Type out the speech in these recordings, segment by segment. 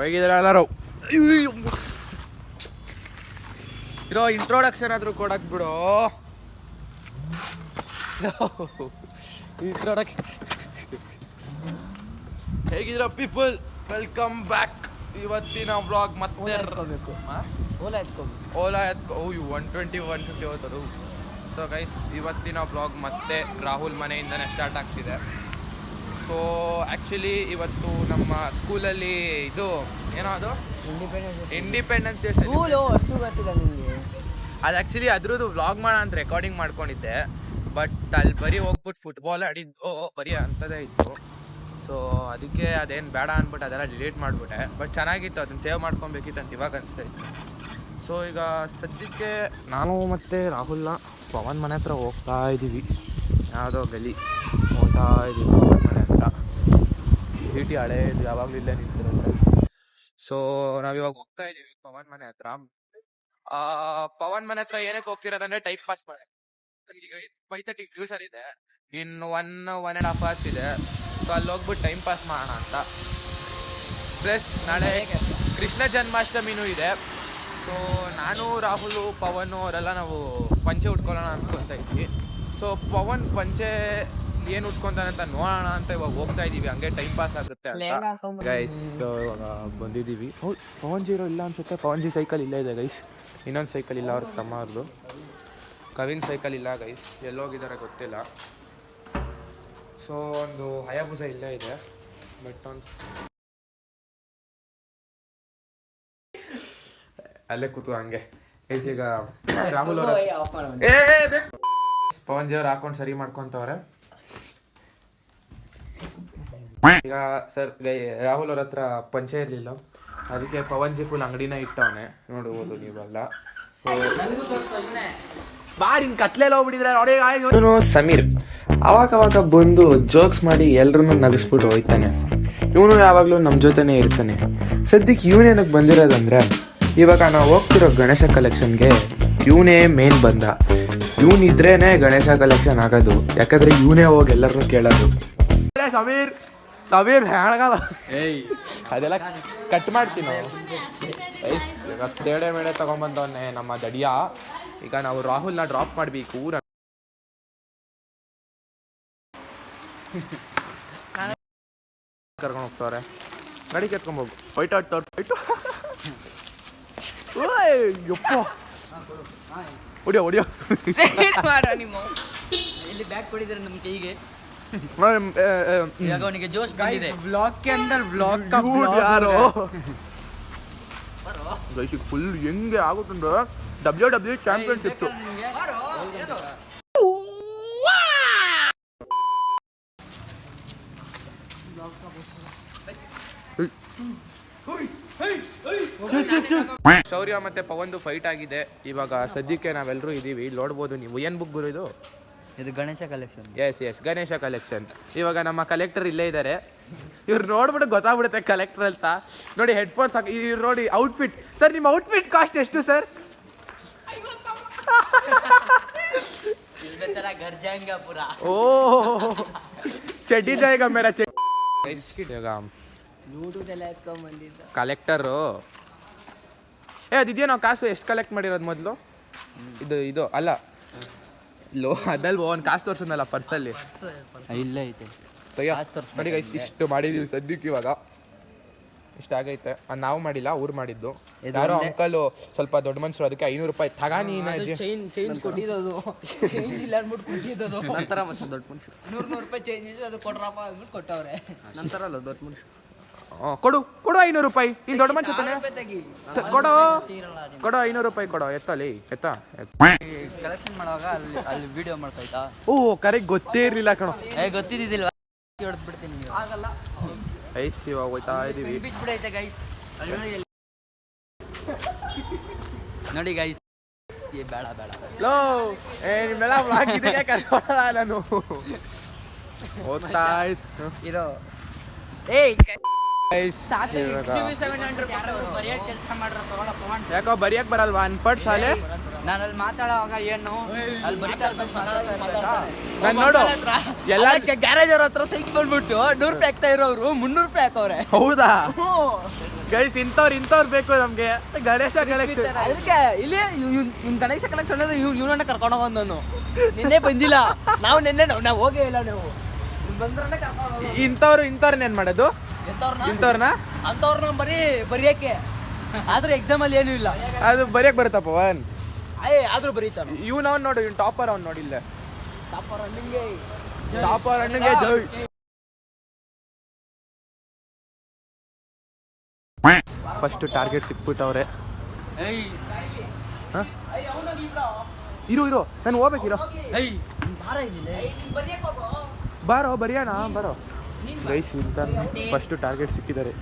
ಹೇಗಿದ್ದೀರಾ ಎಲ್ಲರೂ? ಇರೋ ಇಂಟ್ರೊಡಕ್ಷನ್ ಆದರೂ ಕೊಡಕ್ ಬಿಡು. ಇಂಟ್ರೊಡಕ್ಷನ್ ಹೇಗಿದ್ದೀರಾ ಪೀಪಲ್? Welcome back. ಇವತ್ತಿನ ವ್ಲಾಗ್ ಮತ್ತೆ ಓಲಾ ಎತ್ಕೊ 120 150 ಹೋಗ್ತದು. ಸೊ ಗೈಸ್, ಇವತ್ತಿನ ವ್ಲಾಗ್ ಮತ್ತೆ ರಾಹುಲ್ ಮನೆಯಿಂದನೇ ಸ್ಟಾರ್ಟ್ ಆಗ್ತಿದೆ. ಸೊ ಆ್ಯಕ್ಚುಲಿ ಇವತ್ತು ನಮ್ಮ ಸ್ಕೂಲಲ್ಲಿ ಇದು ಏನೋ ಅದು ಇಂಡಿಪೆಂಡೆನ್ಸ್ ಡೇ ಅದು ಆ್ಯಕ್ಚುಲಿ ಅದ್ರದ್ದು ವ್ಲಾಗ್ ಮಾಡೋ ಅಂತ ರೆಕಾರ್ಡಿಂಗ್ ಮಾಡ್ಕೊಂಡಿದ್ದೆ. ಬಟ್ ಅಲ್ಲಿ ಬರೀ ಹೋಗ್ಬಿಟ್ಟು ಫುಟ್ಬಾಲ್ ಆಡಿದ್ದು ಬರೀ ಅಂಥದ್ದೇ ಇತ್ತು. ಸೊ ಅದಕ್ಕೆ ಅದೇನು ಬೇಡ ಅಂದ್ಬಿಟ್ಟು ಅದೆಲ್ಲ ಡಿಲೀಟ್ ಮಾಡಿಬಿಟ್ಟೆ. ಬಟ್ ಚೆನ್ನಾಗಿತ್ತು, ಅದನ್ನು ಸೇವ್ ಮಾಡ್ಕೊಬೇಕಿತ್ತು ಅಂತ ಇವಾಗ ಅನಿಸ್ತಾ ಇತ್ತು. ಸೊ ಈಗ ಸದ್ಯಕ್ಕೆ ನಾನು ಮತ್ತು ರಾಹುಲ್ನ ಪವನ್ ಮನೆ ಹತ್ರ ಹೋಗ್ತಾ ಇದ್ದೀವಿ. ಯಾವುದೋ ಗಲಿ ಹೋಗ್ತಾ ಇದ್ದೀವಿ ಪವನ್ ಮನೆ ಹತ್ರ. ಚೀಟಿ ಹಳೇದು ಯಾವಾಗಲೂ ಇಲ್ಲೇ ನಿಂತಿರುತ್ತೆ. ಸೊ ನಾವಿವಾಗ ಹೋಗ್ತಾ ಇದ್ದೀವಿ ಪವನ್ ಮನೆ ಹತ್ರ. ಪವನ್ ಮನೆ ಹತ್ರ ಏನಕ್ಕೆ ಹೋಗ್ತಿರೋದಂದ್ರೆ ಟೈಮ್ ಪಾಸ್ ಮಾಡಿ. ಈಗ 5:30 ಟ್ಯೂಷನ್ ಇದೆ, ಇನ್ನು 1.5 hours ಇದೆ. ಸೊ ಅಲ್ಲಿ ಹೋಗ್ಬಿಟ್ಟು ಟೈಮ್ ಪಾಸ್ ಮಾಡೋಣ ಅಂತ. ಪ್ಲಸ್ ನಾಳೆ ಕೃಷ್ಣ ಜನ್ಮಾಷ್ಟಮಿನೂ ಇದೆ. ಸೊ ನಾನು ರಾಹುಲು ಪವನು ಅವರೆಲ್ಲ ನಾವು ಪಂಚೆ ಉಟ್ಕೊಳ್ಳೋಣ ಅಂದ್ಕೊತ ಇದ್ವಿ. ಸೊ ಪವನ್ ಪಂಚೆ ಏನು ಉಟ್ಕೊಂತಾನೆ ಅಂತ ನೋಡೋಣ ಅಂತ ಇವಾಗ ಹೋಗ್ತಾ ಇದ್ದೀವಿ. ಹಂಗೆ ಟೈಮ್ ಪಾಸ್ ಆಗುತ್ತೆ ಅಂತ ಗೈಸ್. ಇವಾಗ ಬಂದಿದ್ದೀವಿ. ಪವನ್ ಜೀರೋ ಇಲ್ಲ ಅನ್ಸುತ್ತೆ. ಪವನ್ ಜಿ ಸೈಕಲ್ ಇಲ್ಲೇ ಇದೆ ಗೈಸ್. ಇನ್ನೊಂದು ಸೈಕಲ್ ಇಲ್ಲ ಅವ್ರ ತಮ್ಮ ಅವ್ರದ್ದು. ಕವಿನ್ ಸೈಕಲ್ ಇಲ್ಲ ಗೈಸ್, ಎಲ್ಲೋಗಿದ್ದಾರೆ ಗೊತ್ತಿಲ್ಲ. ಸೊ ಒಂದು ಹಯಾಬುಸ ಇಲ್ಲೇ ಇದೆ. ಬಟ್ ಒಂದು ಅಲ್ಲೇ ಕೂತು ಹಂಗೆ ಈಗ ರಾಹುಲ್ ಅವ್ರ ಪವನ್ ಜಿ ಅವ್ರು ಹಾಕೊಂಡು ಸರಿ ಮಾಡ್ಕೊಂತವ್ರೆ. ಈಗ ಸರ್ ರಾಹುಲ್ ಅವ್ರ ಹತ್ರ ಪಂಚೆ ಇರಲಿಲ್ಲ, ಅದಕ್ಕೆ ಪವನ್ ಜಿ ಫುಲ್ ಅಂಗಡಿನ ಇಟ್ಟವನೆ. ನೋಡ್ಬೋದು ನೀವೆಲ್ಲ. ಬಾರಿನ್ ಕತ್ಲೆಲ್ಲ ಹೋಗ್ಬಿಟ್ಟಿದ್ರೆ ನೋಡಿ. ಸಮೀರ್ ಅವಾಗ ಬಂದು ಜೋಕ್ಸ್ ಮಾಡಿ ಎಲ್ರನ್ನೂ ನಗಿಸ್ಬಿಟ್ಟು ಹೋಯ್ತಾನೆ. ಇವನು ಯಾವಾಗಲೂ ನಮ್ಮ ಜೊತೆನೇ ಇರ್ತಾನೆ. ಸದ್ಯಕ್ಕೆ ಇವನೇನಕ್ಕೆ ಬಂದಿರೋದಂದ್ರೆ, ಇವಾಗ ನಾವು ಹೋಗ್ತಿರೋ ಗಣೇಶ ಕಲೆಕ್ಷನ್ಗೆ ಇವನೇ ಮೇನ್ ಬಂದ. ಇವನಿದ್ರೇನೆ ಗಣೇಶ ಕಲೆಕ್ಷನ್ ಆಗೋದು. ಯಾಕಂದ್ರೆ ಇವನೇ ಹೋಗಿ ಎಲ್ಲರನ್ನೂ ಕೇಳೋದು. ಸಮೀರ್ ಸಮೀರ್ ಹೇಳಗಲ್ಲ, ಅದೆಲ್ಲ ಕಟ್ ಮಾಡ್ತೀನಿ ನಾವು. ತೇಡೆ ಮೇಡೆ ತಗೊಂಬಂದವನ್ನೇ ನಮ್ಮ ದಡಿಯ. ಈಗ ನಾವು ರಾಹುಲ್ನ ಡ್ರಾಪ್ ಮಾಡಬೇಕು. ಕರ್ಕೊಂಡು ಹೋಗ್ತವ್ರೆ. ಗಾಡಿ ಕೆತ್ಕೊಂಬೋಗು. ಹೊಯ್ಟು ಹೊಡಿಯೋ ಹೊಡಿಯೋ ಇಲ್ಲಿ ಬ್ಯಾಗ್ ಕೊಡಿದ್ರೆ ನಮ್ಮ ಕೈಗೆ. ಅವನಿಗೆ ಜೋಶ್ ಬಂದಿದೆ. ಬ್ಲಾಗ್ ಕೆ ಅಂದರ್ ಬ್ಲಾಗ್ ಕಾ ಯಾರೋ ಗೈಸ್ ಫುಲ್ ಹೆಂಗೆ ಆಗುತ್ತಂದ್ರೆ WWE ಚಾಂಪಿಯನ್ಶಿಪ್. ಶೌರ್ಯ ಮತ್ತೆ ಪವನ್ದು ಫೈಟ್ ಆಗಿದೆ. ಇವಾಗ ಸದ್ಯಕ್ಕೆ ನಾವೆಲ್ಲರೂ ಇದೀವಿ. ನೋಡ್ಬೋದು ನೀವು. ಏನ್ ಬುಕ್ ಗುರು ಇದು? ಇದು Ganesha collection. Yes Ganesha collection. ಇವಾಗ ನಮ್ಮ ಕಲೆಕ್ಟರ್ ಇಲ್ಲೇ ಇದ್ದಾರೆ. ಇವ್ರು ನೋಡ್ಬಿಟ್ಟು ಗೊತ್ತಾಗ್ಬಿಡುತ್ತೆ ಕಲೆಕ್ಟರ್ ಅಂತ. ನೋಡಿ ಹೆಡ್ಫೋನ್ಸ್ ಹಾಕಿ. ಇವ್ರು ನೋಡಿ ಔಟ್ಫಿಟ್. ಸರ್ ನಿಮ್ಮ ಔಟ್ಫಿಟ್ ಕಾಸ್ಟ್ ಎಷ್ಟು ಸರ್? ಓ ಚಡ್ಡಿ ಜಾಯಗ ಮೇರಾ ಕಲೆಕ್ಟರು. ಅದಿದೆಯೋ ನಾವು ಕಾಸು ಎಷ್ಟು ಕಲೆಕ್ಟ್ ಮಾಡಿರೋದು ಮೊದಲು? ಇದು ಅಲ್ಲ ಅದಲ್ವ ಒಂದು ಕಾಸು ತೋರ್ಸೋದಲ್ಲ ಪರ್ಸಲ್ಲಿ. ಇಲ್ಲೇ ಐತೆ ನೋಡಿ ಗೈಸ್, ಇಷ್ಟು ಮಾಡಿದೀವಿ ಸದ್ಯಕ್ಕೆ. ಇವಾಗ ಇಷ್ಟಾಗೈತೆ. ನಾವು ಮಾಡಿಲ್ಲ, ಅವ್ರು ಮಾಡಿದ್ದು. ಯಾರೋ ಅಂಕಲ್ ಸ್ವಲ್ಪ ದೊಡ್ಡ ಮನುಷ್ಯರು, ಅದಕ್ಕೆ 500 ರೂಪಾಯಿ ತಗಾನಿ. ಚೇಂಜ್ ಕೊಟ್ಟಿದ್ದು ಚೇಂಜ್ ಇಲ್ಲ ಅಂದ್ಬಿಟ್ಟು ಕೊಟ್ಟಿದ್ದು. ನಂತರ ಮತ್ತೆ ದೊಡ್ಡ ಮನುಷ್ಯರು 100 ರೂಪಾಯಿ ಚೇಂಜ್ ಇದ್ದು ಅದು ಕೊಡ್ರಪ್ಪ ಅಂದ್ಬಿಟ್ಟು ಕೊಟ್ಟವ್ರೆ. ನಂತರ ಅಲ್ಲ ದೊಡ್ಡ ಮನುಷ್ಯರು ಕೊಡು 500 ರೂಪಾಯಿ. ನೀನು ದೊಡ್ಡ ಮನುಷ್ಯ ಕೊಡು 500 ರೂಪಾಯಿ ಕೊಡು. ಎತ್ತಲ್ಲಿ ಎತ್ತ ಕಲೆಕ್ಷನ್ ಮಾಡುವಾಗ ಅಲ್ಲಿ ವಿಡಿಯೋ ಮಾಡ್ತಾ ಇದ್ದ. ಓ ಕರೆಕ್ಟ್ ಗೊತ್ತೇ ಇರಲಿಲ್ಲ ಕಣೋ. ಗೊತ್ತಿದ್ದಿಲ್ಲ. ಹೊಡೆದ್ಬಿಡ್ತೀನಿ ಆಗಲ್ಲ. ಐಸ್ ಇವಾಗ ಹೋಯ್ತಾ ಇದೀವಿ. ಬಿಟ್ಬಿಡೈತೆ ಗೈಸ್. ನೋಡಿ ಗೈಸ್, ಬೇಡ ಲೋ ನಿಮ್ಮೆಲ್ಲ ವ್ಲಾಗ್ ಇದಕ್ಕೆ ಕರ್ಕೊಳ್ಳಲ್ಲ ನಾನು. ಹೋಗ್ತಾ ಇತ್ತು ಇರೋ. ಯಾಕೋ ಬರಿಯಕ್ ಬರಲ್ವಾ ಅನ್ಪಡ್ ಶಾಲೆ? ನಾನು ಅಲ್ಲಿ ಮಾತಾಡೋವಾಗ ಏನು ಅಲ್ಲಿ ಬರೀತಾ ನಾನು ನೋಡು ಎಲ್ಲ ಗ್ಯಾರೇಜ್ ಅವ್ರ ಹತ್ರ ಸೈಕಲ್ ಬಂದ್ಬಿಟ್ಟು 100 ರೂಪಾಯಿ ಹಾಕ್ತಾ ಇರೋರು 300 ರೂಪಾಯಿ ಹಾಕವ್ರೆ. ಹೌದಾ ಗೈಸ್, ಇಂಥವ್ರು ಬೇಕು ನಮ್ಗೆ. ಗಣೇಶ ಅದಕ್ಕೆ ಇಲ್ಲಿ ಇವ್ನ ಗಣೇಶ ಕಲೆಕ್ಷನ್ ಇವನನ್ನ ಕರ್ಕೊಂಡು ಹೋಗೋದು. ನಾನು ನಿನ್ನೆ ಬಂದಿಲ್ಲ, ನಾವು ಹೋಗೇ ಇಲ್ಲ. ನೀವು ಬಂದ್ರೆ ಇಂಥವ್ರನ್ನ ಏನ್ ಮಾಡೋದು? ಅಂಥವ್ರನ್ನ ಬರೆಯಕ್ಕೆ. ಆದ್ರೆ ಎಕ್ಸಾಮ್ ಅಲ್ಲಿ ಏನೂ ಇಲ್ಲ. ಅದು ಬರೆಯಕ್ ಬರುತ್ತಾ ಪವನ್? ಆದ್ರೂ ಬರೀತಾನ. ಇವ್ನು ಅವ್ನು ನೋಡು, ಇವ್ನು ಟಾಪರ್ ಅವ್ನು ನೋಡಿಲ್ಲ. ಟಾಪರ್ ಹಣ್ಣಿಗೆ ಜೈ. First target ಸಿಕ್ಬಿಟ್ಟವ್ರೆ. ಇರು ನಾನು ಹೋಗ್ಬೇಕಿರೋ. ಬಾರೋ ಬರಿಯೋಣ ಬಾರೋ. ಗೈಸ್ ಫಸ್ಟ್ ಟಾರ್ಗೆಟ್ ಸಿಕ್ಕಿದ್ದಾರೆ.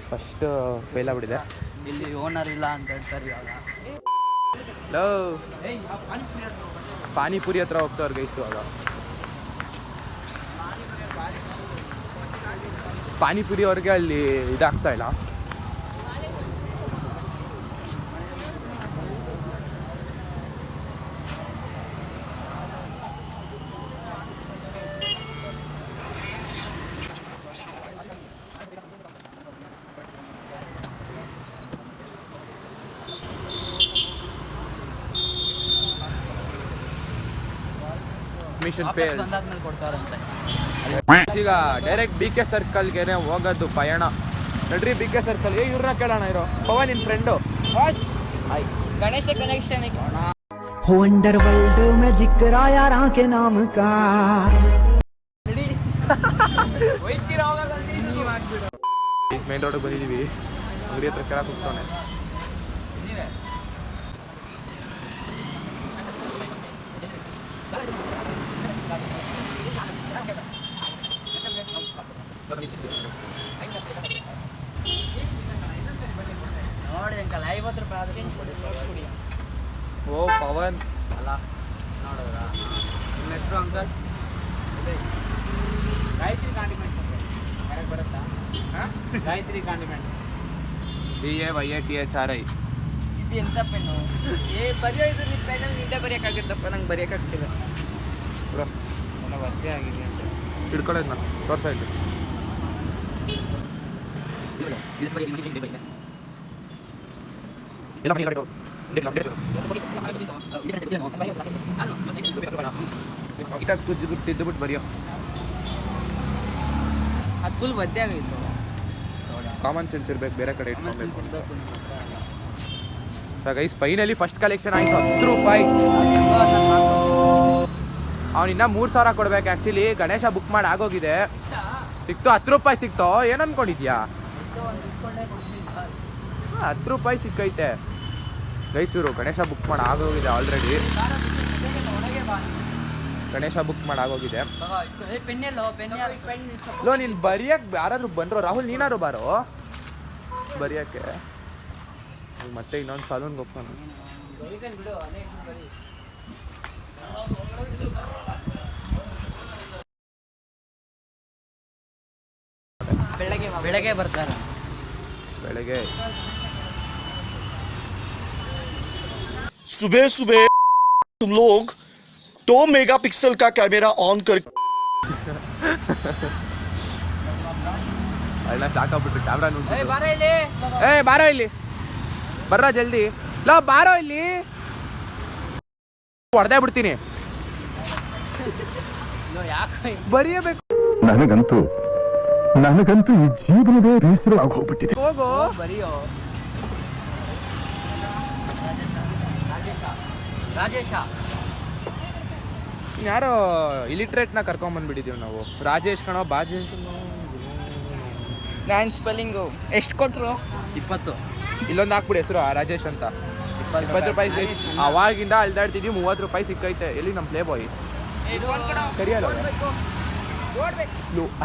ಫಸ್ಟ್ ಫೇಲ್ ಆಗ್ಬಿಟ್ಟಿದೆ. ಇಲ್ಲಿ ಓನರ್ ಇಲ್ಲ ಅಂತ ಹೇಳ್ತಾರೆ ಇವಾಗ. ಪಾನಿಪುರಿ ಹತ್ರ ಹೋಗ್ತವ್ರು ಗೈಸ್. ಇವಾಗ ಪಾನಿಪುರಿ ಅವ್ರಿಗೆ ಅಲ್ಲಿ ಇದಾಗ್ತಾ ಇಲ್ಲ. Mission fail. ಈಗ ಡೈರೆಕ್ಟ್ BK ಸರ್ಕಲ್ಗೆನೆ ಹೋಗೋದು ಪಯಣ. ನಡ್ರಿ BK ಸರ್ಕಲ್. ಇವ್ರನ್ನ ಕೇಳೋಣ. ಇರೋ ಪವನ್ ನಿನ್ friend. Ganesha connection. Wonder world में जिक्र आया राह के नाम का. ಮೇನ್ ರೋಡ್ ಬಂದಿದೀವಿ. ಅಂಗಡಿ ಹತ್ರ ಕೆಳಗೆ ಕೂತ್ಕೊಂಡೆ. ನೋಡಿ ಅಂಕಲ್ 50 ರೂಪಾಯಿ ಆದ್ರೆ. ಓ ಪವನ್ ಅಲ್ಲ ನೋಡಿದ್ರ ನಿಮ್ಮ ಹೆಸರು ಅಂಕಲ್? ಗಾಯತ್ರಿ ಕಾಂಡಿಮೆಂಟ್ಸ್ ಯಾರಿಗೆ ಬರುತ್ತಾ? ಗಾಯತ್ರಿ ಕಾಂಡಿಮೆಂಟ್ಸ್. GAYATHRI. ಇದು ಎಂತ ಪೆನ್ನು? ಬರೆಯೋ ಇದು ನಿಮ್ಮ ಪೆನ್ನಲ್ಲಿ ನಿಂದೆ ಬರೆಯೋಕ್ಕಾಗುತ್ತಪ್ಪ, ನಂಗೆ ಬರೆಯೋಕ್ಕಾಗ್ತಿಲ್ಲ. ನನ್ನ ವರ್ತೆ ಆಗಿದೆ ಅಂತ ಹಿಡ್ಕೊಳ್ಳೋದು ನಾನು ತೋರ್ಸ ಇಲ್ಲಿ. ತಿದ್ದುಬಿಟ್ಟು ಬರೆಯೋ. ಅದು ಫುಲ್ ಒದ್ದೆ ಆಗಿತ್ತು. ಕಾಮನ್ ಸೆನ್ಸ್ ಇರ್ಬೇಕು, ಬೇರೆ ಕಡೆ ಇಟ್ಕೊಬೇಕು. ಗೈಸ್ ಫೈನಲಿ ಫಸ್ಟ್ ಕಲೆಕ್ಷನ್ ಆಯ್ತು. 10 ರೂಪಾಯಿ. ಅವನಿನ್ನ 3000 ಕೊಡ್ಬೇಕು. ಆ್ಯಕ್ಚುಲಿ ಗಣೇಶ ಬುಕ್ ಮಾಡಿ ಆಗೋಗಿದೆ. ಸಿಕ್ತು 10 ರೂಪಾಯಿ ಸಿಕ್ತು. ಏನು ಅನ್ಕೊಂಡಿದ್ಯಾ? 10 ರೂಪಾಯಿ ಸಿಕ್ಕೈತೆ ಗೈಸ್. ಇವರು ಗಣೇಶ ಬುಕ್ ಮಾಡಿ ಆಗೋಗಿದೆ ಆಲ್ರೆಡಿ. ಗಣೇಶ ಬುಕ್ ಮಾಡಿ ಆಗೋಗಿದೆ. ಲೋ ನೀನು ಬರೆಯಕ್ಕೆ ಯಾರಾದ್ರೂ ಬಂದ್ರು? ರಾಹುಲ್ ನೀನಾದ್ರು ಬಾರೋ ಬರೆಯೋಕ್ಕೆ. ಮತ್ತೆ ಇನ್ನೊಂದು ಸಾಲೂನ್ಗೆ ಹೋಗ್ತಾನೆ. ಬೆಳಗ್ಗೆ ಬರ್ತಾರೆ. ಬೆಳಗ್ಗೆ सुबह सुबह तुम लोग 2 मेगापिक्सल का कैमरा ऑन कर ಅಣ್ಣ ಸಾಕಾಗ್ಬಿಟ್ಟು ಕ್ಯಾಮ್ರಾ ನೋಡಿ. ಇಲ್ಲಿ ಬಾರೋ ಇಲ್ಲಿ ಬರ್ರೋ ಜಲ್ದಿ. ಲೋ ಬಾರೋ ಇಲ್ಲಿ, ಹೊಡೆದೇ ಬಿಡ್ತೀನಿ. ಬರೆಯಬೇಕು. ನನಗಂತೂ ಈ ಜೀವನವೇ ಬೇಸರವಾಗಿ ಹೋಗ್ಬಿಟ್ಟಿದೆ. ಹೋಗೋ ಬರೆಯೋ. ರಾಜೇಶ ಯಾರೋ ಇಲಿಟ್ರೇಟ್ನ ಕರ್ಕೊಂಬಂದ್ಬಿಟ್ಟಿದ್ದೀವಿ ನಾವು. ರಾಜೇಶ್ ಕಣೋ ಬಾಜೇಶ್. ನಾನು ಸ್ಪೆಲ್ಲಿಂಗು ಎಷ್ಟು ಕೊಟ್ಟರು? 20. ಇಲ್ಲೊಂದು ಹಾಕ್ಬಿಡಿ ಹೆಸರು ರಾಜೇಶ್ ಅಂತ. 20 ರೂಪಾಯಿ. ಅವಾಗಿಂದ ಅಲ್ದಾಡ್ತಿದ್ವಿ. 30 ರೂಪಾಯಿ ಸಿಕ್ಕೈತೆ. ಎಲ್ಲಿ ನಮ್ಮ ಪ್ಲೇ ಬಾಯ್ ಸರಿಯಲ್ಲ?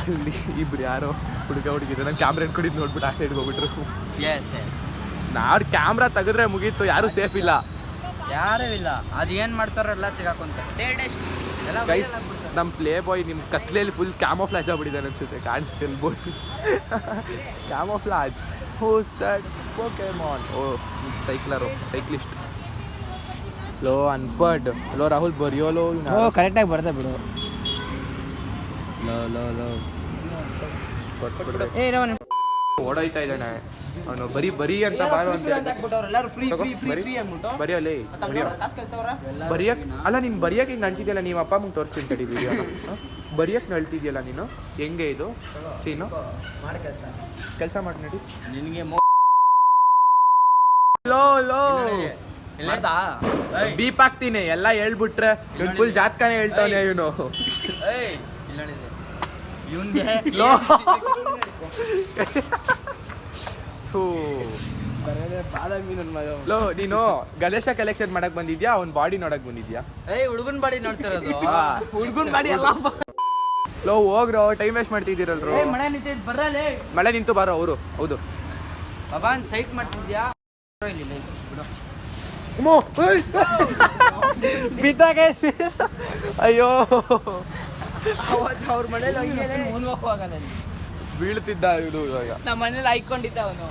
ಅಲ್ಲಿ ಇಬ್ರು ಯಾರೋ ಹುಡುಗಿದ್ರು. ನಾನು ಕ್ಯಾಮ್ರಾ ಇಟ್ಕೊಂಡಿದ್ದು ನೋಡ್ಬಿಟ್ಟು ಆ ಸೈಡ್ಗೆ ಹೋಗ್ಬಿಟ್ರು. ನಾವು ಕ್ಯಾಮ್ರಾ ತೆಗೆದ್ರೆ ಮುಗೀತು, ಯಾರೂ ಸೇಫ್ ಇಲ್ಲ. ಯಾರೂ ಇಲ್ಲ ಅದು ಏನು ಮಾಡ್ತಾರಲ್ಲ ಸಿಗಾಕೊಂತಾರೆ ಎಲ್ಲ ಗೈಸ್ ನಮ್ಮ ಪ್ಲೇ ಬಾಯ್ ನಿಮ್ಮ ಕತ್ಲೆಯಲ್ಲಿ ಫುಲ್ ಕ್ಯಾಮೋಫ್ಲಾಜ್ ಆಗ್ಬಿಟ್ಟಿದ್ದಾನೆ ಅನ್ಸುತ್ತೆ, ಕಾಣಿಸ್ತಿರ್ಬೋದು. Camouflage who's that Pokemon. ಓ ಸೈಕ್ಲಿಸ್ಟ್. ಲೋ ಅನ್ಪಡ್. ಲೋ ರಾಹುಲ್ ಬರಿಯೋಲೋ. ಕರೆಕ್ಟಾಗಿ ಬರ್ದೆ ಬಿಡು. ಓಡೋಯ್ತಾ ಇದ್ದಾನೆ ಅವನು. ಬರೀ ಅಂತ ಬಾರೋ ಅಂತ ಬರೆಯೋಲೇ ಬರಿಯಕ್ ಅಲ್ಲ. ನೀನು ಬರಿಯಕ್ ಹಿಂಗೆ ಅಂಟಿದ್ಯಲ್ಲ, ನೀವು ಅಪ್ಪ ಅಮ್ಮಂಗೆ ತೋರಿಸ್ತೀನಿ ತಡಿ ವಿಡಿಯೋನ. ಬರಿಯಕ್ ನಳ್ತಿದ್ಯಲ್ಲ ನೀನು, ಹೆಂಗೆ ಇದು ಸೀನು? ಕೆಲಸ ಮಾಡಿ ನಡಿ. ನಿನಗೆ ಲೋ ಬೀಪ್ ಹಾಕ್ತೀನಿ ಎಲ್ಲ ಹೇಳ್ಬಿಟ್ರೆ. ಇವ್ನು ಫುಲ್ ಜಾತ್ಕಾನೆ ಹೇಳ್ತಾವನೆ ಇವನು. ಲೋ ನೀನು ಗಣೇಶ ಕಲೆಕ್ಷನ್ ಮಾಡಕ್ ಬಂದಿದ್ಯಾ, ಅವ್ನ ಬಾಡಿ ನೋಡಕ್ ಬಂದಿದ್ಯಾ? ಹುಡುಗನ್ ಬಾಡಿ ನೋಡ್ತಿರೋದು. ಹುಡುಗನ್ ಬಾಡಿ ಅಲ್ಲ. ಲೋ ಹೋಗ್ರೋ, ಟೈಮ್ ವೇಸ್ಟ್ ಮಾಡ್ತಿದ್ದೀರಲ್ರು. ಮಳೆ ನಿಂತಿದ್ ಬರಲೇ. ಮಳೆ ನಿಂತು ಬಾರೋ. ಅವರು ಹೌದು ಬಾಬಾನ್ ಸೈಟ್ ಮಾಡ್ತಿದ್ಯಾ? ಬಿಡು. ಬಿದ್ದಾಗ ಅಯ್ಯೋ ಅವ್ರ ಮನೇಲಿ ಹೋಗಲ್ಲ, ಬೀಳ್ತಿದ್ದ ಇದು. ಇವಾಗ ನಮ್ಮ ಮನೇಲಿ ಹಾಕೊಂಡಿದ್ದ ಅವನು.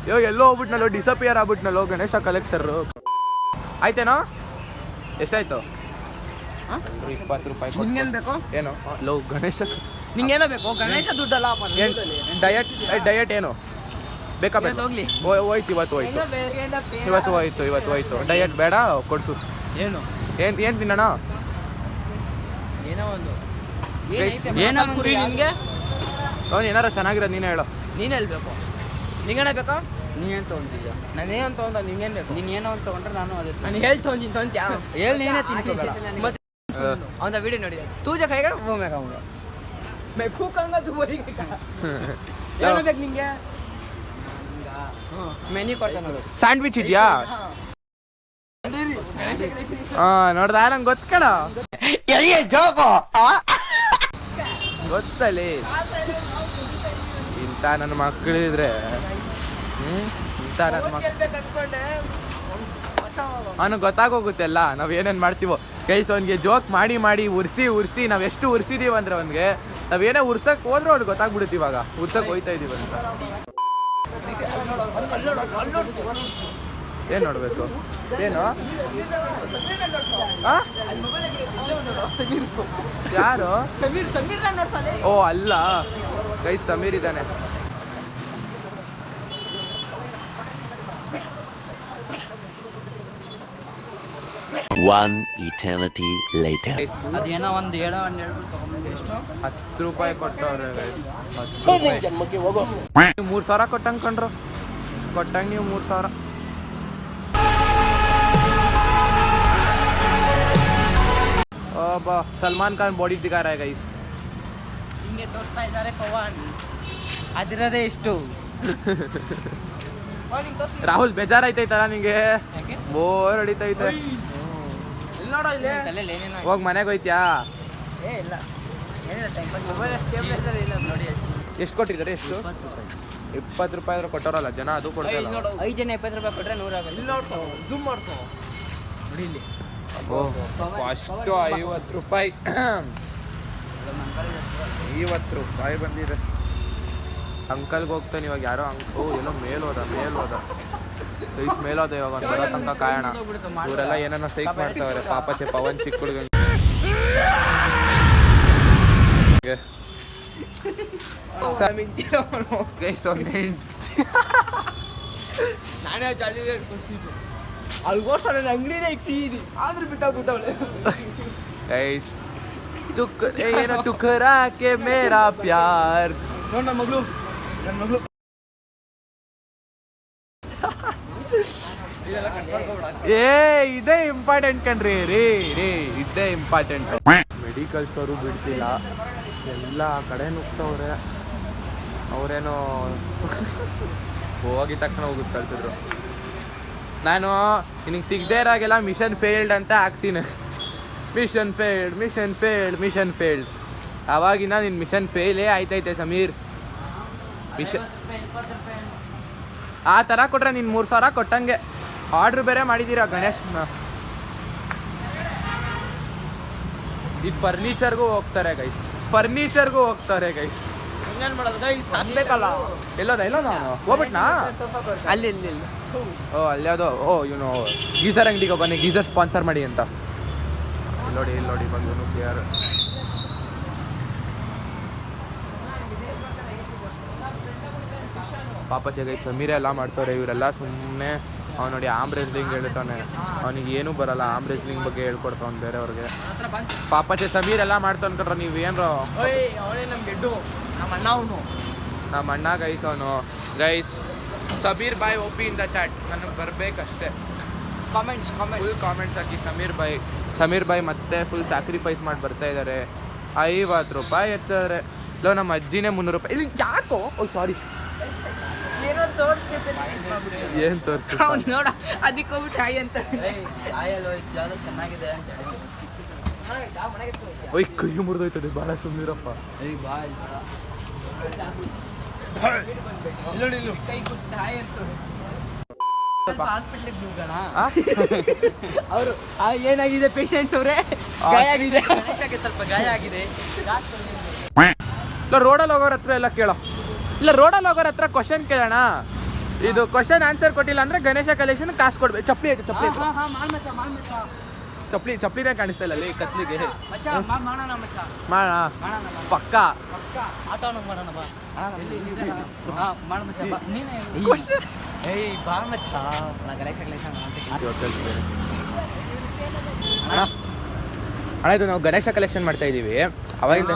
ಇವಾಗ ಎಲ್ಲೋ ಹೋಗ್ಬಿಟ್ನಲ್ಲೋ, ಡಿಸಪಿಯರ್ ಆಗ್ಬಿಟ್ನಲ್ಲೋ ಗಣೇಶ ಕಲೆಕ್ಷರು. ಆಯ್ತೇನೋ? ಎಷ್ಟಾಯ್ತು? 20 ರೂಪಾಯಿ. ನಿಂಗೇನ್ ಬೇಕು? ಏನು ಲೋ ಗಣೇಶ ನಿಂಗೇನೋ ಬೇಕು? ಗಣೇಶ ದುಡ್ಡಲ್ಲ. ಡಯಟ್ ಏನು ಬೇಕಾ ಬೇಡ? ಹೋಗ್ಲಿ. ಹೋಯ್ತು ಇವತ್ತು ಹೋಯ್ತು. ಡಯಟ್ ಬೇಡ, ಕೊಡ್ಸು. ಏನು ಏನು ತಿನ್ನೋಣ? ಏನೋ ಒಂದು ನಿನ್ಗೆ ಅವ್ನು ಏನಾರ ಚೆನ್ನಾಗಿರೋದು ನೀನೇ ಹೇಳೋ. ನೀನು ಹೇಳ್ಬೇಕು. ನಿಂಗೇನ ಬೇಕಾ? ನೀನೇನು ತೊಗೊಂಡಿದ್ಯಾ? ನಾನೇನು ತೊಗೊಂಡ? ನಿಂಗೇನು ಬೇಕು? ನೀನು ಏನೋ ಒಂದು ತೊಗೊಂಡ್ರೆ ನಾನು ಅದೇ ನಾನು ಹೇಳಿ ತೊಗೊಂಡ್ಯಾ? ಹೇಳಿ ನೀನೇ ತಿನ್ಸೋಬೇಡ. ಮತ್ತೆ ಅವನ ವಿಡಿಯೋ ನೋಡಿದೆ. ತೂಜ ಕೈಗ ಹೋಗ್ಬೇಕು ಅವನು. ಏನೋ ಬೇಕು ನಿಂಗೆ? ಮೆನ್ಯೂ ಕೊಡ್ತಾನೆ ನೋಡು. ಸ್ಯಾಂಡ್ವಿಚ್ ಇದೆಯಾ? ನೋಡ್ದ ನಂಗೆ ಗೊತ್ತಕಣ, ಗೊತ್ತಲ್ಲಿ ಇಂಥ ನನ್ನ ಮಕ್ಕಳಿದ್ರೆ. ಇಂಥ ನನ್ನ ಮಕ್ಕಳು ಅವನಿಗೆ ಗೊತ್ತಾಗೋಗುತ್ತೆ ಎಲ್ಲ ನಾವು ಏನೇನು ಮಾಡ್ತೀವೋ. ಗೈಸ್ ಅವ್ನಿಗೆ ಜೋಕ್ ಮಾಡಿ ಉರ್ಸಿ ನಾವೆಷ್ಟು ಉರ್ಸಿದೀವಿ ಅಂದ್ರೆ ಅವ್ನಿಗೆ, ನಾವೇನೇ ಉರ್ಸಕ್ಕೆ ಹೋದ್ರೂ ಅವ್ನಿಗೆ ಗೊತ್ತಾಗ್ಬಿಡುತ್ತೆ. ಇವಾಗ ಉರ್ಸಕ್ಕೆ ಹೋಯ್ತಾ ಇದೀವಿ ಅಂತ. ಏನು ನೋಡ್ಬೇಕು? ಏನು ಯಾರು? ಓ ಅಲ್ಲ ಗೈಸ್, ಸಮೀರ್ ಇದ್ದಾನೆ. One eternity later. ಅದೇನೋ ಒಂದು ಹೇಳೋ ಒಂದು ಹೇಳ್ಬಿಟ್ಟು ತಗೊಂಡ್ಬಂದು. ಎಷ್ಟು? 10 ರೂಪಾಯಿ ಕೊಟ್ಟವ್ರೆ. 3,000 ಕೊಟ್ಟಂಗೆ ಕಂಡ್ರು. ಕೊಟ್ಟಂಗೆ ನೀವು 3,000. ಬಾ ಸಲ್ಮಾನ್ ಖಾನ್ ಬಾಡಿ ದಿಖಾ ರहा है गाइस. ಹಿಂಗೆ ತೋರಿಸ್ತಾ ಇದ್ದಾರೆ ಪವನ್. ಅದಿರೋದೇ ಎಷ್ಟು? ರಾಹುಲ್ ಬೇಜಾರಾಯ್ತೈತಲ್ಲ ನಿಂಗೆ? ಬೋರ್ ಹೊಡಿತೈತೆ. ಹೋಗಿ ಮನೆಗೆ ಹೋಯ್ತ್ಯಾ? ಇಲ್ಲ ಮೊಬೈಲ್ ನೋಡಿ. ಎಷ್ಟು ಕೊಟ್ಟಿದ್ದಾರೆ? ಎಷ್ಟು? 20 ರೂಪಾಯಿ ಆದ್ರೂ ಕೊಟ್ಟೋರಲ್ಲ ಜನ, ಅದು ಕೊಡ್ತಾಯಿಲ್ಲ. 5 ಜನ 20 ರೂಪಾಯಿ ಕೊಟ್ಟರೆ 100 ಆಗುತ್ತೆ. ಇಲ್ಲಿ ನೋಡ್ಸೋ, ಝೂಮ್ ಮಾಡ್ಸೋ ನೋಡಿ ಇಲ್ಲಿ. ಅಷ್ಟು 50 ರೂಪಾಯಿ. 50 ರೂಪಾಯಿ ಬಂದಿದೆ. ಅಂಕಲ್ಗೆ ಹೋಗ್ತಾನೆ ಇವಾಗ. ಯಾರೋ ಎಲ್ಲೋ ಮೇಲೋದ ಇವಾಗ ಒಂದು ಬರೋ ತನಕ ಕಾಯೋಣ. ಇವರೆಲ್ಲ ಏನೇನೋ ಸೈಕ್ ಮಾಡ್ತಾವ್ರೆ ಪಾಪಚ್ಚೆ ಪವನ್ ಚಿಕ್ಕ ಹುಡುಗ. ನಾನೇ ಜಾಲಿ ಕೊಡ್ಸಿದ್ದು ಅಲ್ಗೋಸ್ಕರ ಅಂಗಡಿನೇ ಇಕ್ಸಿದೀನಿ ಆದ್ರೂ ಬಿಟ್ಟೋಗ್ಬಿಟ್ಟವಳೆ. ಗೈಸ್ ಏನೋ ತುಕರಾ ಕೆ ಮೇರಾ ಪ್ಯಾರ್. ನೋಡ್ ನನ್ನ ಮಗಳು ಇದೇ ಇಂಪಾರ್ಟೆಂಟ್ ಕಣ್ರಿ. ರೀ ಇದೇ ಇಂಪಾರ್ಟೆಂಟ್. ಮೆಡಿಕಲ್ ಸ್ಟೋರು ಬಿಡ್ತಿಲ್ಲ, ಎಲ್ಲ ಕಡೆ ನುಗ್ತವ್ರೆ. ಅವರೇನೋ ಹೋಗಿ ತಕ್ಷಣ ಹೋಗುತ್ತೆ ಕಳ್ಸಿದ್ರು. ನಾನು ನಿನಗೆ ಸಿಗದೆ ಇರಾಗೆಲ್ಲ ಮಿಷನ್ ಫೇಲ್ಡ್ ಅಂತ ಹಾಕ್ತೀನಿ. ಮಿಷನ್ ಫೇಲ್ಡ್ ಅವಾಗಿನ ನಿನ್ನ ಮಿಷನ್ ಫೇಲೇ ಆಯ್ತೈತೆ ಸಮೀರ್. ಮಿಷನ್ ಆ ಥರ ಕೊಟ್ರೆ ನೀನು 3,000 ಕೊಟ್ಟಂಗೆ. ಆರ್ಡ್ರ್ ಬೇರೆ ಮಾಡಿದ್ದೀರಾ ಗಣೇಶ್ನ. ಈ ಫರ್ನಿಚರ್ಗೂ ಹೋಗ್ತಾರೆ ಗೈಸ್, ಇನ್ನೇನು ಮಾಡೋದು ಗೈಸ್, ಕಾಸ್ಬೇಕಲ್ಲ. ಎಲ್ಲೋದ ಹೋಗ್ಬಿಟ್ನಾ ಅಲ್ಲಿ ಓ ಅಲ್ಲಿ ಯಾವುದೋ ಇವನು ಗೀಸರ್ ಅಂಗಡಿಗೆ ಬನ್ನಿ, ಗೀಸರ್ ಸ್ಪಾನ್ಸರ್ ಮಾಡಿ ಅಂತ. ಇಲ್ಲಿ ನೋಡಿ ಬಂದು ಕ್ಲಿಯರ್. ಪಾಪಚ್ಚೆ ಗೈಸ್ ಸಮೀರೆ ಎಲ್ಲ ಮಾಡ್ತಾರೆ, ಇವರೆಲ್ಲ ಸುಮ್ಮನೆ. ಅವ್ನು ನೋಡಿ ಆರ್ಮ್ ರೆಸ್ಲಿಂಗ್ ಹೇಳ್ತಾನೆ, ಅವನಿಗೆ ಏನೂ ಬರಲ್ಲ. ಆರ್ಮ್ ರೆಸ್ಲಿಂಗ್ ಬಗ್ಗೆ ಹೇಳ್ಕೊಡ್ತಾವ್ನು ಬೇರೆಯವ್ರಿಗೆ. ಪಾಪಚ್ಚೆ ಸಮೀರ್ ಎಲ್ಲ ಮಾಡ್ತಾ ಅನ್ಕೊಂಡ್ರೆ ನೀವೇನ್ರೋ. ಅವಳೇ ನಮ್ಮ ಗೆಡ್ಡು, ನಮ್ಮ ಅಣ್ಣ. ಅವನು ನಮ್ಮ ಅಣ್ಣ ಗೈಸ್. ಅವನು ಗೈಸ್ ಸಮೀರ್ ಬಾಯ್ ಒಪಿ ಇನ್ ದ ಚಾಟ್, ನನಗೆ ಬರಬೇಕಷ್ಟೇ. ಫುಲ್ ಕಾಮೆಂಟ್ಸ್ ಹಾಕಿ ಸಮೀರ್ ಬಾಯ್ ಮತ್ತೆ ಫುಲ್ ಸ್ಯಾಕ್ರಿಫೈಸ್ ಮಾಡಿ ಬರ್ತಾ ಇದ್ದಾರೆ. 50 ರೂಪಾಯಿ ಎತ್ತಾರೆ. ಇಲ್ಲ ನಮ್ಮ ಅಜ್ಜಿನೇ 300 ರೂಪಾಯಿ. ಇಲ್ಲಿ ಯಾಕೋ ಸಾರಿ ಏನೋ ಏನು ತೋರಿಸ್ತೀವಿ ನೋಡ, ಅದಕ್ಕೆ ಹೋಗ್ಬಿಟ್ಟು ಹಾಯ್ ಅಂತ. ಚೆನ್ನಾಗಿದೆ ಅಂತ ಓಯ್ ಕೈ ಮುರಿದೋಯ್ತದೆ ಭಾಳ. ಸುಮ್ಮನಿರಪ್ಪ. ಕೈ ಕೊಟ್ಟು ಹಾಯ್ ಅಂತ. ಹಾಸ್ಪಿಟ್ಲಿಗೆ ಹೋಗೋಣ. ಅವರು ಏನಾಗಿದೆ ಪೇಷಂಟ್ಸ್ ಅವರೇ? ಗಾಯ ಆಗಿದೆ, ಸ್ವಲ್ಪ ಗಾಯ ಆಗಿದೆ. ಇಲ್ಲ ರೋಡಲ್ಲಿ ಹೋಗೋರ ಹತ್ರ ಎಲ್ಲ ಕೇಳೋ. ಇಲ್ಲ ರೋಡಲ್ಲಿ ಹೋಗೋರ ಹತ್ರ ಕ್ವಶನ್ ಕೇಳೋಣ. ಇದು ಕ್ವಶನ್ ಆನ್ಸರ್ ಕೊಟ್ಟಿಲ್ಲ ಅಂದ್ರೆ ಗಣೇಶ ಕಲೆಕ್ಷನ್ ಕಾಸು ಕೊಡ್ಬೇಕು. ಚಪ್ಪಲಿ ಐತೆ, ಚಪ್ಪಲಿನೇ ಕಾಣಿಸ್ತಾ ಇಲ್ಲ ಅಲ್ಲಿ ಕತ್ಲಿಗೆ. ಮಾಡೋಣ ಪಕ್ಕ. ಅಣ್ಣ ಇದು ನಾವು ಗಣೇಶ ಕಲೆಕ್ಷನ್ ಮಾಡ್ತಾ ಇದೀವಿ ಅವಾಗಿಂದ.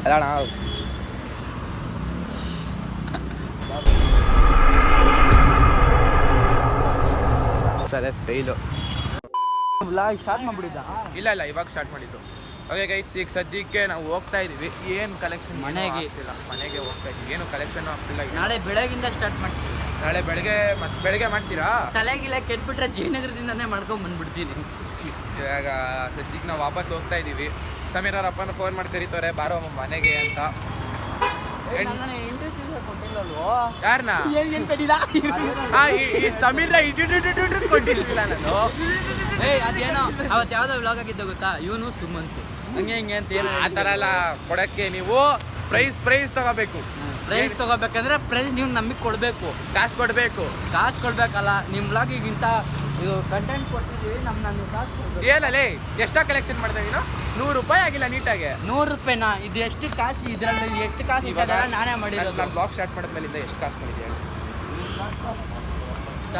ಅಲ್ಲ ಅಣ್ಣ ಸರಿ ಫೇಲು. ಸ್ಟಾರ್ಟ್ ಮಾಡ್ಬಿಟ್ಟಿದ್ದ? ಇಲ್ಲ ಇವಾಗ ಸ್ಟಾರ್ಟ್ ಮಾಡಿದ್ದು. ಓಕೆ ಗೈಸ್, ಈಗ ಸದ್ಯಕ್ಕೆ ನಾವು ಹೋಗ್ತಾ ಇದೀವಿ. ಏನು ಕಲೆಕ್ಷನ್ ಮನೆಗೆ ಹೋಗ್ತಾ ಇದ್ದೀವಿ. ಏನು ಕಲೆಕ್ಷನ್ ಆಗ್ತಿಲ್ಲ. ನಾಳೆ ಬೆಳಗಿಂದ ಸ್ಟಾರ್ಟ್ ಮಾಡ್ತೀವಿ. ನಾಳೆ ಬೆಳಗ್ಗೆ ಮಾಡ್ತೀರಾ? ತಲೆಗಿಲ್ಲ ಕೆಟ್ಬಿಟ್ರೆ ಜಯನಗರದಿಂದಾನೇ ಮಾಡ್ಕೊಂಡ್ ಬಂದ್ಬಿಡ್ತೀನಿ. ಇವಾಗ ಸದ್ಯಕ್ಕೆ ನಾವು ವಾಪಸ್ ಹೋಗ್ತಾ ಇದ್ದೀವಿ. ಸಮೀರ್ ಅವ್ರ ಅಪ್ಪನ ಫೋನ್ ಮಾಡಿ ಕರೀತಾರೆ ಬಾರೋ ಮನೆಗೆ ಅಂತ. ಯಾರನ್ನ? ಈ ಸಮೀರ್ನ ಕೊಟ್ಟಿರ್ಲಿಲ್ಲ ನಾನು. ಅದೇನೋ ಅವತ್ತು ಯಾವ್ದೋ ವ್ಲಾಗ್ ಆಗಿದ್ದ ಗೊತ್ತಾ, ಇವನು ಸುಮಂತ್ ಹಂಗೆ ಹಿಂಗೆ ಅಂತ ಏನು ಆ ಥರ ಎಲ್ಲ ಕೊಡಕ್ಕೆ ನೀವು ಪ್ರೈಸ್ ತಗೋಬೇಕು. ಪ್ರೈಸ್ ತಗೋಬೇಕಂದ್ರೆ ಪ್ರೈಸ್ ನೀವು ನಮಗೆ ಕೊಡಬೇಕು, ಕಾಸು ಕೊಡ್ಬೇಕಲ್ಲ. ನಿಮ್ಮ ವ್ಲಾಗಿಗಿಂತ ಇದು ಕಂಟೆಂಟ್ ಕೊಡ್ತಿದ್ದೀವಿ, ನೀವು ಕಾಸು ಕೊಡ್ಬೇಕು. ಏನಲ್ಲೇ ಎಷ್ಟಾ ಕಲೆಕ್ಷನ್ ಮಾಡ್ತಾ ಇದೀನೋ? 100 ರೂಪಾಯಿ ಆಗಿಲ್ಲ ನೀಟಾಗೆ. 100 ರೂಪಾಯಿನಾ? ಇದು ಎಷ್ಟು ಕಾಸು? ಇದರಲ್ಲಿ ಎಷ್ಟು ಕಾಸು ಇವಾಗ ನಾನೇ ಮಾಡಿರೋದು. ನಾನು ಬ್ಲಾಗ್ ಸ್ಟಾರ್ಟ್ ಮಾಡಿದ್ಮೇಲಿಂದ ಎಷ್ಟು ಕಾಸು ಮಾಡಿದ್ಯಾ?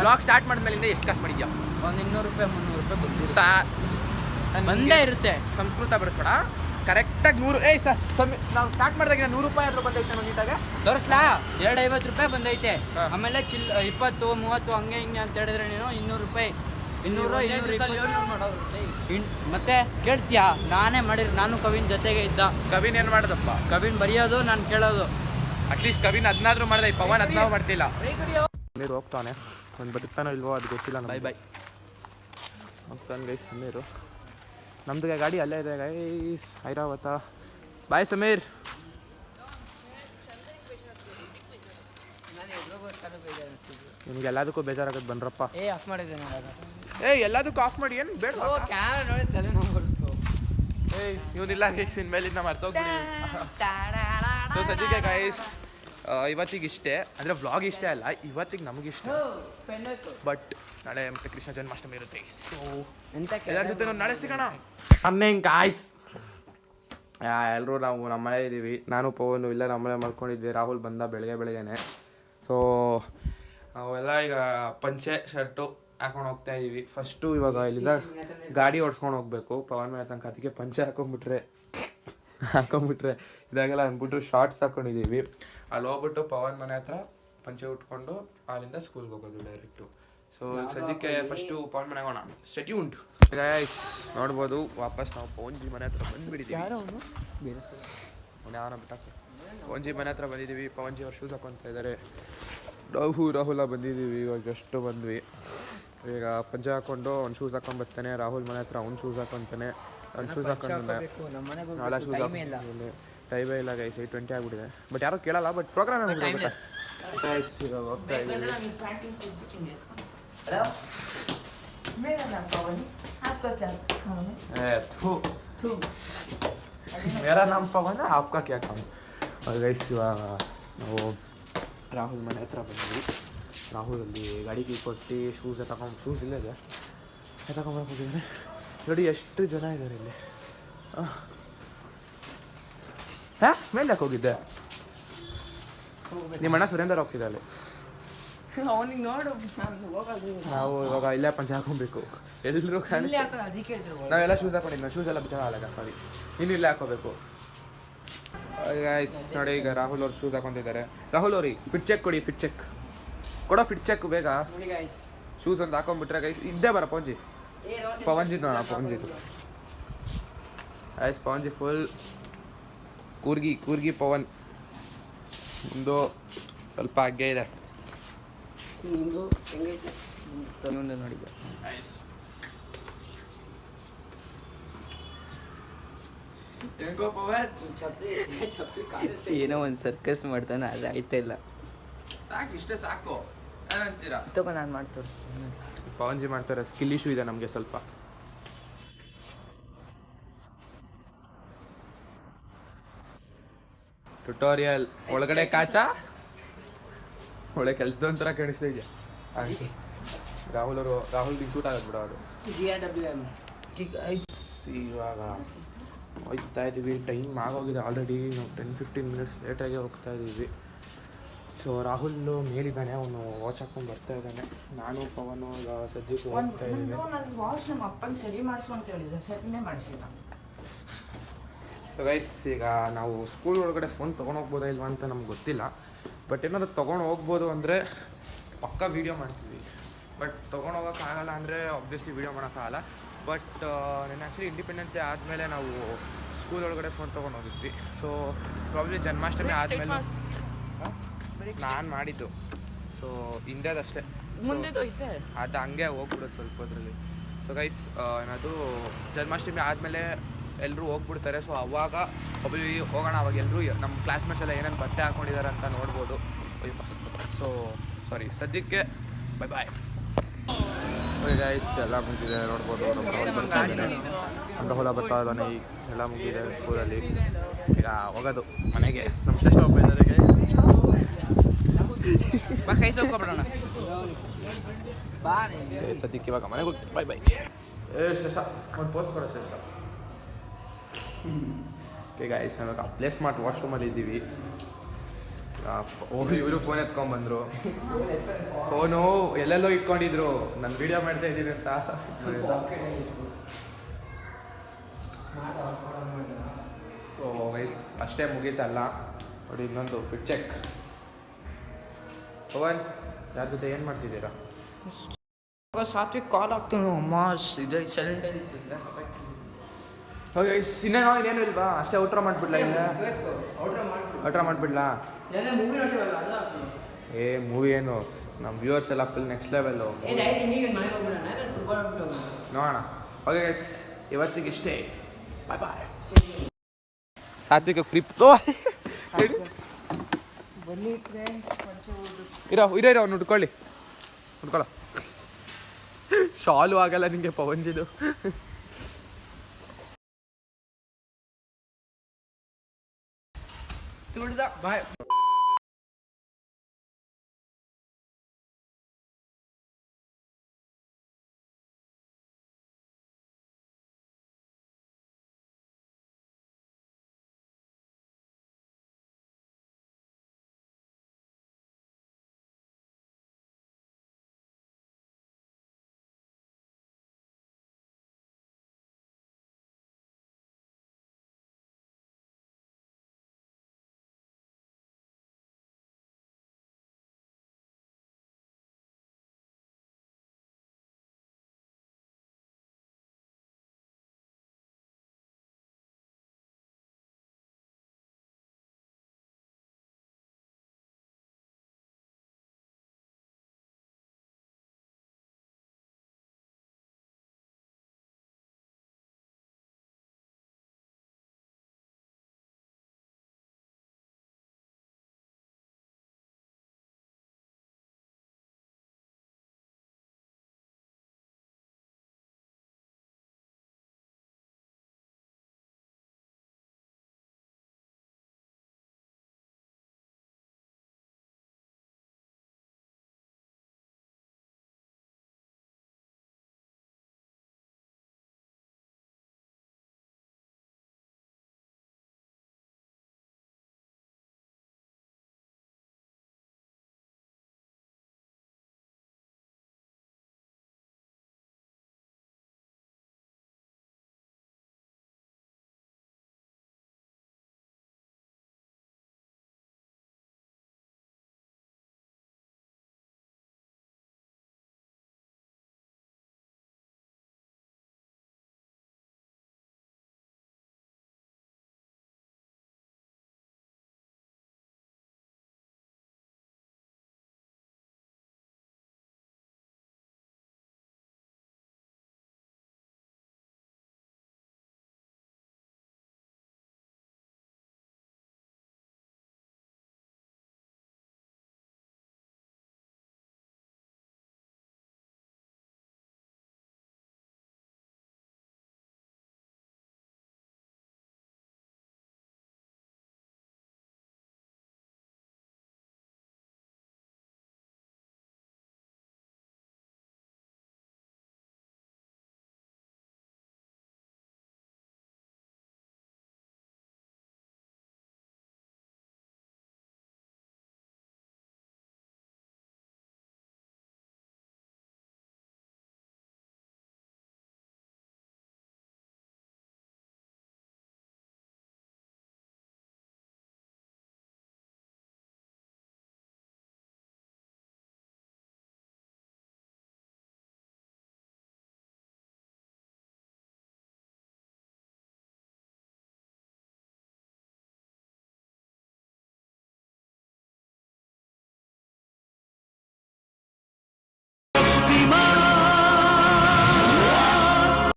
ಬ್ಲಾಗ್ ಸ್ಟಾರ್ಟ್ ಮಾಡಿದ್ಮೇಲಿಂದ ಎಷ್ಟು ಕಾಸು ಮಾಡಿದ್ಯಾ? ಒಂದು 200 ರೂಪಾಯಿ 300 ರೂಪಾಯಿ ಬಂದೇ ಇರುತ್ತೆ. ಸಂಸ್ಕೃತ ಬರೆಸ್ಬೇಡ, ಕರೆಕ್ಟಾಗಿ 100. ನಾವು ಸ್ಟಾರ್ಟ್ ಮಾಡಿದಾಗ 100 ರೂಪಾಯಿ ಆದ್ರೂ ಬಂದೈತೆ ನೀಟಾಗೆ. ತೋರಿಸ್ಲಾ? 250 ರೂಪಾಯಿ ಬಂದೈತೆ. ಆಮೇಲೆ 20 30 ಹಂಗೆ ಹಿಂಗೆ ಅಂತ ಹೇಳಿದ್ರೆ ನೀನು 200 ರೂಪಾಯಿ 200 ಮತ್ತೆ ಕೇಳ್ತೀಯಾ? ನಾನೇ ನಾನು ಕವಿನ್ ಜೊತೆಗೆ ಇದ್ದ. ಕವಿನ್ ಏನು ಮಾಡೋದಪ್ಪ? ಕವಿನ್ ಬರೆಯೋದು, ನಾನು ಕೇಳೋದು. ಅಟ್ಲೀಸ್ಟ್ ಕವಿನ್ ಅದನ್ನಾದ್ರೂ ಮಾಡ್ದೆ, ಪವನ್ ಅದನ್ನ ಮಾಡ್ತಿಲ್ಲ. ನೀರು ಹೋಗ್ತಾನೆ, ಒಂದು ಬದುಕ್ತಾನೋ ಇಲ್ವೋ ಅದು ಗೊತ್ತಿಲ್ಲ. ಬೈ ಹೋಗ್ತಾನೆ ಗೈಸ್ ಸಮೀರು. ನಮ್ದು ಗಾಡಿ ಅಲ್ಲೇ ಇದೆ ಗೈಸ್, ಐರಾವತ. ಬಾಯ್ ಸಮೀರ್. ನಿಮ್ಗೆ ಎಲ್ಲದಕ್ಕೂ ಬೇಜಾರಾಗೋದು ಬನ್ರಪ್ಪ. ಆಫ್ ಮಾಡಿದ್ದೇನೆ. ಎಲ್ಲದಕ್ಕೂ ಆಫ್ ಮಾಡಿ. ಏನು ಬೇಡ ಇವನಿಲ್ಲ ಗೈಸ್, ಇನ್ಮೇಲಿಂದ ಮರ್ತೋಗ್ಬಿಡಿ. ಸೊ ಸದ್ಯಕ್ಕೆ ಗೈಸ್ ಇವತ್ತಿಗೆ ಇಷ್ಟೇ, ಅಂದರೆ ವ್ಲಾಗ್ ಇಷ್ಟೇ ಅಲ್ಲ, ಇವತ್ತಿಗೆ ನಮಗಿಷ್ಟ. ಬಟ್ ನಾಳೆ ಮತ್ತೆ ಕೃಷ್ಣ ಜನ್ಮಾಷ್ಟಮಿ ಇರುತ್ತೆ. ಸೊ ಎಲ್ಲರ ಜೊತೆ ನಾವು ನಾಳೆ ಸಿಗೋಣ. ಗಾಯ್ಸ್ ಎಲ್ಲರೂ ನಾವು ನಮ್ಮ ಮನೆ ಇದ್ದೀವಿ. ನಾನು ಪವನು ಇಲ್ಲ ನಮ್ಮ ಮನೆ ಮಾಡ್ಕೊಂಡಿದ್ವಿ. ರಾಹುಲ್ ಬಂದ ಬೆಳಗ್ಗೆನೆ. ಸೊ ನಾವೆಲ್ಲ ಈಗ ಪಂಚೆ ಶರ್ಟು ಹಾಕೊಂಡು ಹೋಗ್ತಾ ಇದ್ದೀವಿ. ಫಸ್ಟು ಇವಾಗ ಇಲ್ಲಿಂದ ಗಾಡಿ ಓಡಿಸ್ಕೊಂಡು ಹೋಗ್ಬೇಕು ಪವನ್ ಮನೆ ತನಕ. ಅದಕ್ಕೆ ಪಂಚೆ ಹಾಕೊಂಡ್ಬಿಟ್ರೆ ಇದಾಗೆಲ್ಲ ಅಂದ್ಬಿಟ್ಟು ಶಾರ್ಟ್ಸ್ ಹಾಕೊಂಡಿದ್ದೀವಿ. ಅಲ್ಲಿ ಹೋಗ್ಬಿಟ್ಟು ಪವನ್ ಮನೆ ಹತ್ರ ಪಂಚೆ ಉಟ್ಕೊಂಡು ಅಲ್ಲಿಂದ ಸ್ಕೂಲ್ಗೆ ಹೋಗೋದು ಡೈರೆಕ್ಟು. ಸೊ ಸದ್ಯಕ್ಕೆ ಫಸ್ಟು ಪವನ್ ಮನೆಗೆ ಹೋಗೋಣ. Stay tuned guys. ನೋಡ್ಬೋದು ವಾಪಸ್ ನಾವು ಪವನ್ಜಿ ಮನೆ ಹತ್ರ ಬಂದುಬಿಟ್ಟಿದ್ದೀವಿ. ಯಾವನ ಬಿಟ್ಟಾಕ ಪವನ್ಜಿ ಮನೆ ಹತ್ರ ಬಂದಿದ್ದೀವಿ. ಪವನ್ಜಿ ಅವ್ರು ಶೂಸ್ ಹಾಕೊತಾ ಇದ್ದಾರೆ. ರಾಹುಲ ಬಂದಿದ್ದೀವಿ. ಇವಾಗ ಜಸ್ಟ್ ಬಂದ್ವಿ. ಈಗ ಪಂಚೆ ಹಾಕ್ಕೊಂಡು ಅವ್ನು ಶೂಸ್ ಹಾಕೊಂಡು ಬರ್ತಾನೆ. ರಾಹುಲ್ ಮನೆ ಹತ್ರ ಅವ್ನು ಶೂಸ್ ಹಾಕೊತಾನೆ. ಅವ್ನು ಶೂಸ್ ಹಾಕೊಂಡು ನಾಳೆ ಶೂಸ್ ಹಾಕೊಂಡು ಟೈಮೇ ಇಲ್ಲ ಗೈಸ್. 8:20 ಆಗಿಬಿಟ್ಟಿದೆ. ಬಟ್ ಯಾರೋ ಕೇಳಲ್ಲ. ಬಟ್ ಪ್ರೋಗ್ರಾಮ್ ಗೈಸ್ ಇವಾಗ ಹೋಗ್ತಾ ಇದ್ದೀವಿ. मेरा नाम पवन है, आपका क्या नाम है? थू ಮೇರಾ ನಾಮ್ ಪವನ್ ಆಪ್ಕಾ ಕ್ಯಾ ಕಾಮ್. ಗೈಸ್ ಇವಾಗ ನಾವು ರಾಹುಲ್ ಮನೆ ಹತ್ರ ಬಂದ್ವಿ. ರಾಹುಲಲ್ಲಿ ಗಾಡಿಗೆ ಕೊಟ್ಟು ಶೂಸ್ ತಗೊಂಡು ಶೂಸ್ ಇಲ್ಲದೆ ತಗೊಂಬರಕ್ಕೆ ಹೋಗಿದ್ದಾರೆ. ನೋಡಿ ಎಷ್ಟು ಜನ ಇದ್ದಾರೆ ಇಲ್ಲಿ. ಹಾಂ ಮೇಲೆ ಯಾಕೆ ಹೋಗಿದ್ದೆ? ನಿಮ್ಮ ಅಣ್ಣ ಸುರೇಂದರ್ ಹೋಗ್ತಿದ್ದ ಅಲ್ಲಿ. ಅವನಿಗೆ ನೋಡು ನಾನು ಹೋಗೋದು. ನಾವು ಇವಾಗ ಇಲ್ಲೇ ಪಂಚ ಹಾಕೊಬೇಕು ಎಲ್ಲರೂ ಇಲ್ಲಿ ಹಾಕೋದು ಅದಕ್ಕೆ ಹೇಳಿದ್ರು. ನಾವೆಲ್ಲ ಶೂಸ್ ಹಾಕೊಂಡಿದ್ದು ಶೂಸ್ ಎಲ್ಲ ಬಿಚ್ಚಾಗಲ್ಲ ಸಾರಿ ಇನ್ನು ಇಲ್ಲೇ ಹಾಕೋಬೇಕು. ನೋಡಿ ಈಗ ರಾಹುಲ್ ಅವ್ರು ಶೂಸ್ ಹಾಕೊಂಡಿದ್ದಾರೆ. ರಾಹುಲ್ ಅವ್ರಿಗೆ ಫಿಟ್ ಚೆಕ್ ಕೊಡಿ, ಫಿಟ್ ಚೆಕ್ ಕೊಡೋ, ಫಿಟ್ ಚೆಕ್ ಬೇಗ. ನೋಡಿ ಗೈಸ್ ಶೂಸ್ ಅಂತ ಹಾಕೊಂಡ್ಬಿಟ್ರೆ ಗೈಸ್ ಇದ್ದೇ ಬರ ಪವಂಜಿ ಪವಂಜಿದ್ ನೋಡೋಣ ಪವಂಜಿದು ಗೈಸ್. ಪವಂಜಿ ಫುಲ್ ಕೂರ್ಗಿ ಪವನ್. ಒಂದು ಸ್ವಲ್ಪ ಹಾಗೆ ಇದೆ. ನಿಂದು ಹೆಂಗೈತೆ ನೋಡಿದ್ದೆ. ಏನೋ ಒಂದು ಸರ್ಕಸ್ ಮಾಡ್ತಾನೆ, ಅದು ಆಯ್ತಾ ಇಲ್ಲ. ಸಾಕು, ಇಷ್ಟೇ ಸಾಕು. ಏನಂತೀರಾ? ತಗೋ ನಾನು ಮಾಡ್ತೇವೆ. ಪವಂಜಿ ಮಾಡ್ತಾರೆ. ಸ್ಕಿಲ್ ಇಶ್ಯೂ ಇದೆ ನಮಗೆ ಸ್ವಲ್ಪ. ಟ್ಯುಟೋರಿಯಲ್ ಒಳಗಡೆ ಕಾಚಾ ಒಳ್ಳೆ ಕೆಲಸದ ಒಂಥರ ಕಾಣಿಸ್ತಾ ಇದೆಯಾ? ರಾಹುಲ್ ಸೂಟ್ ಆಗೋದು ಬಿಡೋ ಅದು. GRWM ಇವಾಗ ಹೋಗ್ತಾ ಇದ್ದೀವಿ. ಟೈಮ್ ಆಗೋಗಿದೆ ಆಲ್ರೆಡಿ. ನಾವು 10-15 ಮಿನಿಟ್ಸ್ ಲೇಟಾಗಿ ಹೋಗ್ತಾ ಇದ್ದೀವಿ. ಸೊ ರಾಹುಲ್ ಮೇಲಿದ್ದಾನೆ, ಅವನು ವಾಚ್ ಹಾಕೊಂಡು ಬರ್ತಾ ಇದ್ದಾನೆ. ನಾನು ಪವನು ಸದ್ಯಕ್ಕೆ ಹೋಗ್ತಾ ಇದ್ದೀನಿ. ನಾನು ವಾಚ್ ನಮ್ಮ ಅಪ್ಪಂಗೆ ಸರಿ ಮಾಡಿಸ್ಕೊಂತ ಹೇಳಿದ್ದೆ, ಸರಿನೇ ಮಾಡಿಸಿಲ್ಲ. ಸೊ ಗೈಸ್ ಈಗ ನಾವು ಸ್ಕೂಲ್ ಒಳಗಡೆ ಫೋನ್ ತೊಗೊಂಡೋಗ್ಬೋದಾ ಇಲ್ವಾ ಅಂತ ನಮ್ಗೆ ಗೊತ್ತಿಲ್ಲ. ಬಟ್ ಏನಾದರೂ ತೊಗೊಂಡು ಹೋಗ್ಬೋದು ಅಂದರೆ ಪಕ್ಕಾ ವೀಡಿಯೋ ಮಾಡ್ತೀವಿ. ಬಟ್ ತೊಗೊಂಡೋಗೋಕ್ಕಾಗಲ್ಲ ಅಂದರೆ ಆಬ್ವಿಯಸ್ಲಿ ವೀಡಿಯೋ ಮಾಡೋಕ್ಕಾಗಲ್ಲ. ಬಟ್ ನಾನು ಆ್ಯಕ್ಚುಲಿ ಇಂಡಿಪೆಂಡೆನ್ಸ್ ಡೇ ಆದಮೇಲೆ ನಾವು ಸ್ಕೂಲ್ ಒಳಗಡೆ ಫೋನ್ ತೊಗೊಂಡು ಹೋಗಿದ್ವಿ. ಸೊ ಪ್ರಾಬ್ಲಿ ಜನ್ಮಾಷ್ಟಮಿ ಆದಮೇಲೆ ನಾನು ಮಾಡಿದ್ದು. ಸೊ ಹಿಂದೆದಷ್ಟೇ ಮುಂದೆದು ಐತೆ ಅದು ಹಂಗೆ ಹೋಗ್ಬಿಡೋದು ಸ್ವಲ್ಪ ಅದರಲ್ಲಿ. ಸೊ ಗೈಸ್ ಏನದು ಜನ್ಮಾಷ್ಟಮಿ ಆದಮೇಲೆ ಎಲ್ಲರೂ ಹೋಗ್ಬಿಡ್ತಾರೆ. ಸೊ ಅವಾಗ ಒಬ್ಬರು ಹೋಗೋಣ. ಅವಾಗ ಎಲ್ಲರೂ ನಮ್ಮ ಕ್ಲಾಸ್ಮೇಟ್ಸ್ ಎಲ್ಲ ಏನೇನು ಬಟ್ಟೆ ಹಾಕ್ಕೊಂಡಿದ್ದಾರೆ ಅಂತ ನೋಡ್ಬೋದು. ಸೊ ಸಾರಿ, ಸದ್ಯಕ್ಕೆ ಬೈ ಬಾಯ್. ಗೈಸ್ ಎಲ್ಲ ಮುಗಿದಿದೆ ನೋಡ್ಬೋದು. ನಮ್ಮ ಹೊಲ ಬರ್ತಾ ಇದ್ದಾನೆ. ಈಗ ಎಲ್ಲ ಮುಗಿದಿದೆ ಸ್ಕೂಲಲ್ಲಿ. ಈಗ ಹೋಗೋದು ಮನೆಗೆ. ನಮ್ಮ ಶ್ರೇಷ್ಠ ಒಬ್ಬ ಇದ್ದಾರೆ. ಕೈ ತಗೋಬಿಡೋಣ ಬಾ. ಸದ್ಯಕ್ಕೆ ಇವಾಗ ಮನೆಗೆ ಹೋಗ್ತೀವಿ. Bye bye. ಶ್ರೇಷ್ಠ ಒಂದು ಪೋಸ್ಟ್ ಕೊಡೋ ಶ್ರೇಷ್ಠ. ಓಕೆ ಗೈಸ್, ನಾವಾಗ ಪ್ಲೇ ಸ್ಮಾರ್ಟ್ ವಾಶ್ರೂಮಲ್ಲಿ ಇದ್ದೀವಿ. ಹೋಗಿ ಇವರು ಫೋನ್ ಎತ್ಕೊಂಡ್ಬಂದರು. ಫೋನು ಎಲ್ಲೆಲ್ಲೋ ಇಟ್ಕೊಂಡಿದ್ರು, ನಾನು ವೀಡಿಯೋ ಮಾಡ್ತಾ ಇದ್ದೀನಿ ಅಂತ. ಸೊ ಗೈಸ್ ಅಷ್ಟೇ ಮುಗೀತಲ್ಲ. ನೋಡಿ ಇನ್ನೊಂದು ಫಿಟ್ ಚೆಕ್. ಪವನ್ ಯಾರ ಜೊತೆ ಏನು ಮಾಡ್ತಿದ್ದೀರಾ? ಸಾತ್ವಿಕ್ ಕಾಲ್ ಆಗ್ತೀನಿ ಅಮ್ಮ. ಇದು ಸಿಲಿಂಡರ್ ಇತ್ತು. ಓಕೆ ಇನ್ನೇನೋ ಇನ್ನೇನು ಇಲ್ವಾ? ಅಷ್ಟೇ ಔಟ್ರ ಮಾಡಿಬಿಡ್ಲಾ? ಇಲ್ಲ ಔಟ್ರ ಮಾಡಿಬಿಡ್ಲಾ? ಏ ಮೂವಿ ಏನು ನಮ್ಮ ವ್ಯೂವರ್ಸ್ ಎಲ್ಲ ಫುಲ್ ನೆಕ್ಸ್ಟ್ ಲೆವೆಲ್ಲು ನೋಡೋಣ. ಓಕೆ ಗೈಸ್, ಇವತ್ತಿಗೆ ಇಷ್ಟೇ. ಬಾಯ್ ಬಾಯ್. ಸಾತ್ವಿಕ ಫ್ರೀ ಇರೋ ಅವ್ನು ಹುಡ್ಕೊಳ್ಳೋ. ಶಾಲು ಆಗಲ್ಲ ನಿಂಗೆ ಪವಂಜಿದು. ತುಳಿದ ಬಾಯ್.